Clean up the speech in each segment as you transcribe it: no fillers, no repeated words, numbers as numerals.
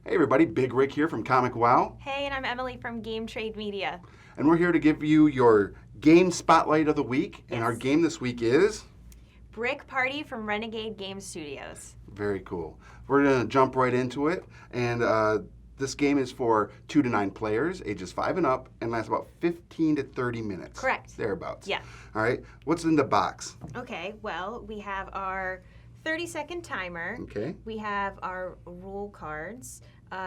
Hey everybody, Big Rick here from ComicWow, Hey, and I'm Emily from Game Trade Media. and we're here to give you your game spotlight of the week. And our Yes. game this week is Brick Party from Renegade Game Studios. very cool. We're going to jump right into it, and this game is for 2 to 9 players, ages 5 and up, and lasts about 15 to 30 minutes. Correct. Thereabouts. Yeah. All right. What's in the box? Okay, well, we have our 30-second timer. Okay. We have our rule cards,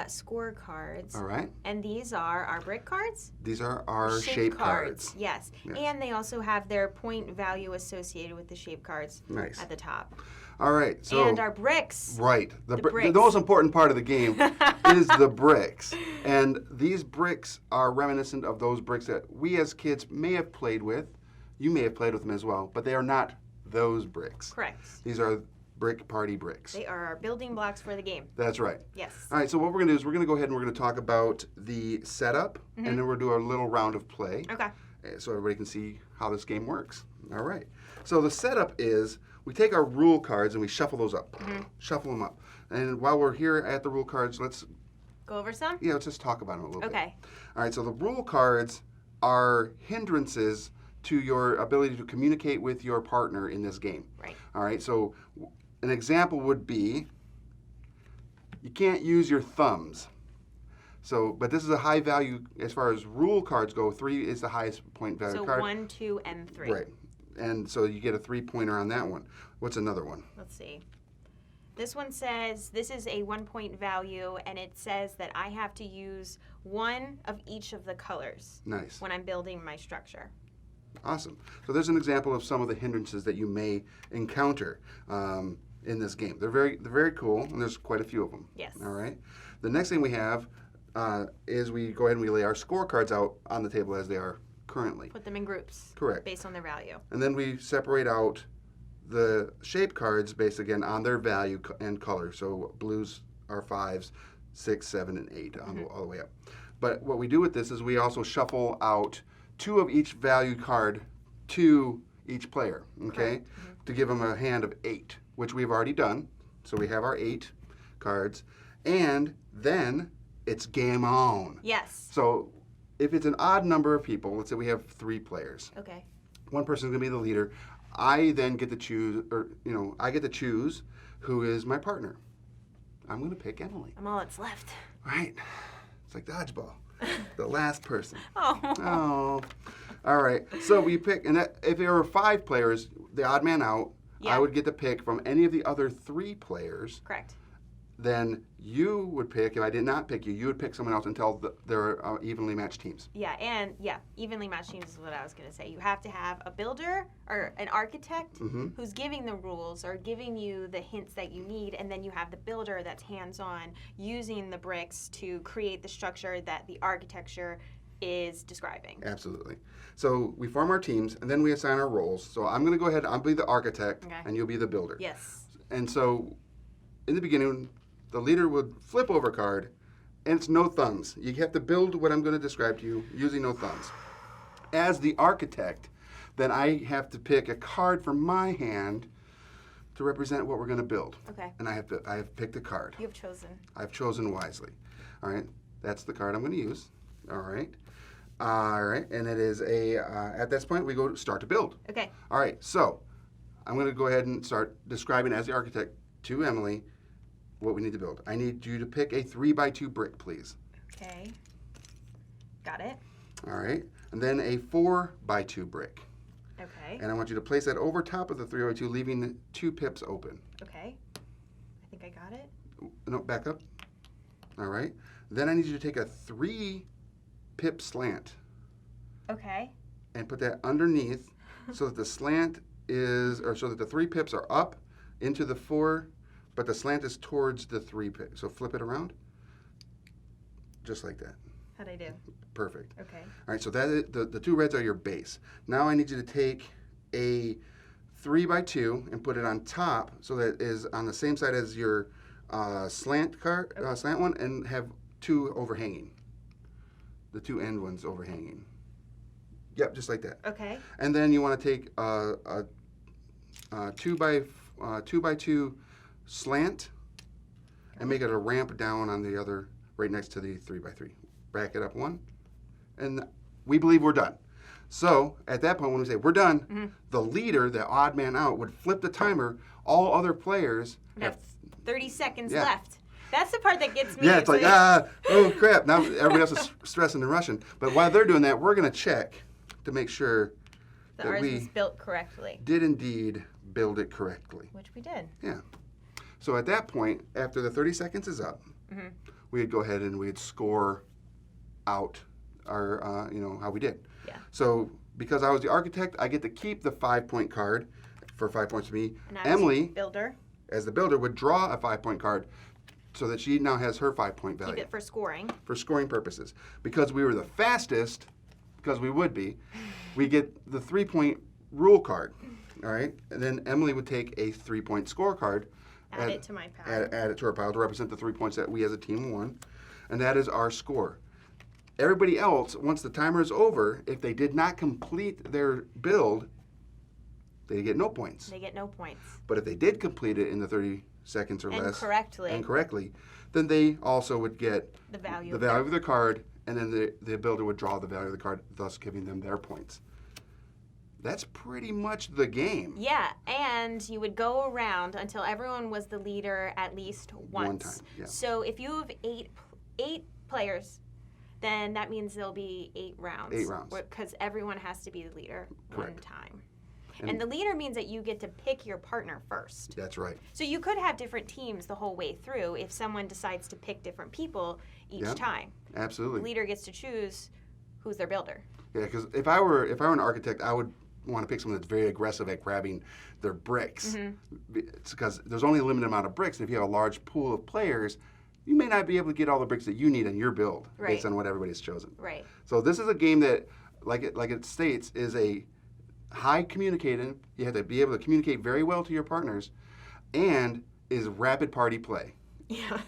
score cards. All right. And these are our brick cards? These are our shape cards. Yes. Yes. And they also have their point value associated with the shape cards Nice. at the top. All right. So And our bricks. right. The bricks. most important part of the game is the bricks. And these bricks are reminiscent of those bricks that we as kids may have played with. You may have played with them as well, but they are not those bricks. Correct. These are Brick Party bricks. They are our building blocks for the game. That's right. Yes. All right, so what we're going to do is we're going to go ahead and we're going to talk about the setup, and then we'll do a little round of play. Okay. So everybody can see how this game works. All right. So the setup is we take our rule cards and we shuffle those up. Shuffle them up. And while we're here at the rule cards, let's Go over some? let's just talk about them a little bit. Okay. All right, so the rule cards are hindrances to your ability to communicate with your partner in this game. Right. All right, so an example would be you can't use your thumbs. So, but this is a high value as far as rule cards go. 3 is the highest point value So card. 1, 2, and 3. Right. And so you get a 3-pointer on that one. What's another one? Let's see. This one says this is a 1-point value, and it says that I have to use one of each of the colors Nice. when I'm building my structure. Awesome. So there's an example of some of the hindrances that you may encounter in this game. They're very cool, and there's quite a few of them. Yes. All right. The next thing we have is we go ahead and we lay our scorecards out on the table as they are currently. Put them in groups. Correct. Based on their value. And then we separate out the shape cards based again on their value and color. So blues are 5s, 6, 7, and 8 all the way up. But what we do with this is we also shuffle out 2 of each value card to each player, okay, to give them a hand of 8, which we've already done. So we have our 8 cards, and then it's game on. Yes. So if it's an odd number of people, let's say we have 3 players. Okay. One person's going to be the leader. I then get to choose, I get to choose who is my partner. I'm going to pick Emily. I'm all that's left. Right. It's like dodgeball. The last person. Oh. Oh. All right. So we pick, and if there were 5 players, the odd man out, Yeah. I would get to pick from any of the other 3 players. Correct. Then you would pick, if I did not pick you, you would pick someone else until they're evenly matched teams. Yeah, and evenly matched teams is what I was going to say. You have to have a builder or an architect who's giving the rules or giving you the hints that you need, and then you have the builder that's hands-on using the bricks to create the structure that the architecture is describing. Absolutely. So we form our teams, and then we assign our roles. So I'm going to go ahead, I'll be the architect, Okay. and you'll be the builder. Yes. And so in the beginning, the leader would flip over a card, and it's no thumbs. You have to build what I'm going to describe to you using no thumbs. As the architect, then I have to pick a card from my hand to represent what we're going to build. Okay. And I have picked a card. You have chosen. I've chosen wisely. All right. That's the card I'm going to use. All right. All right. And it is at this point, we go to start to build. Okay. All right. So I'm going to go ahead and start describing as the architect to Emily what we need to build. I need you to pick a 3x2 brick, please. Okay. Got it. All right. And then a 4x2 brick. Okay. And I want you to place that over top of the 3x2, leaving 2 pips open. Okay. I think I got it. No, back up. All right. Then I need you to take a 3-pip slant Okay. and put that underneath so that the slant is, or so that the 3 pips are up into the 4, but the slant is towards the 3 pip. So flip it around, just like that. How'd I do? Perfect. Okay. All right, so that is, the 2 reds are your base. Now I need you to take a 3x2 and put it on top so that it is on the same side as your slant one, and have 2 overhanging. The 2 end ones overhanging. Yep, just like that. Okay. And then you want to take a 2x2 slant and make it a ramp down on the other, right next to the 3x3. Back it up one, and we believe we're done. So at that point, when we say we're done, the leader, the odd man out, would flip the timer. All other players have 30 seconds left. That's the part that gets me. Yeah, it's like, oh crap. Now everybody else is stressing and rushing. But while they're doing that, we're going to check to make sure that ours was built correctly. Did indeed build it correctly. Which we did. Yeah. So at that point, after the 30 seconds is up, we'd go ahead and we'd score out our, how we did. Yeah. So because I was the architect, I get to keep the 5-point card for 5 points to me. And Emily, builder, as the builder, would draw a 5-point card so that she now has her 5-point value. Keep it for scoring. For scoring purposes. Because we were the fastest, because we would be, we get the 3-point rule card. All right? And then Emily would take a 3-point scorecard. Add it to my pile. Add it to our pile to represent the 3 points that we as a team won. And that is our score. Everybody else, once the timer is over, if they did not complete their build, they get no points. They get no points. But if they did complete it in the 30 seconds or less, correctly, then they also would get the value of their card, and then the builder would draw the value of the card, thus giving them their points. That's pretty much the game. Yeah, and you would go around until everyone was the leader at least once. One time, yeah. So if you have eight players, then that means there'll be 8 rounds. 8 rounds. Because everyone has to be the leader Correct. one time. And the leader means that you get to pick your partner first. That's right. So you could have different teams the whole way through if someone decides to pick different people each time. Absolutely. The leader gets to choose who's their builder. Yeah, because if I were an architect, I would want to pick someone that's very aggressive at grabbing their bricks. It's because there's only a limited amount of bricks, and if you have a large pool of players, you may not be able to get all the bricks that you need in your build based on what everybody's chosen. Right. So this is a game that, like it states, is a high communicating. You have to be able to communicate very well to your partners, and is rapid party play. Yeah.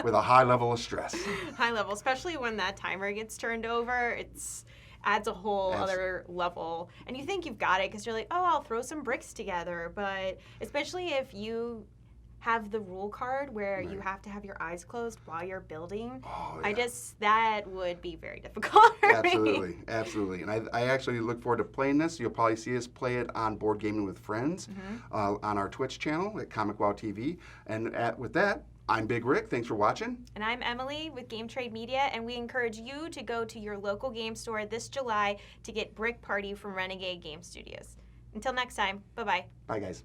With a high level of stress. High level, especially when that timer gets turned over. Adds a whole other level. And you think you've got it because you're like, oh, I'll throw some bricks together. But especially if you have the rule card where you have to have your eyes closed while you're building. Oh, yeah. That would be very difficult for me. Absolutely. And I actually look forward to playing this. You'll probably see us play it on Board Gaming with Friends on our Twitch channel at ComicWow TV. And with that, I'm Big Rick. Thanks for watching. And I'm Emily with Game Trade Media, and we encourage you to go to your local game store this July to get Brick Party from Renegade Game Studios. Until next time, bye-bye. Bye, guys.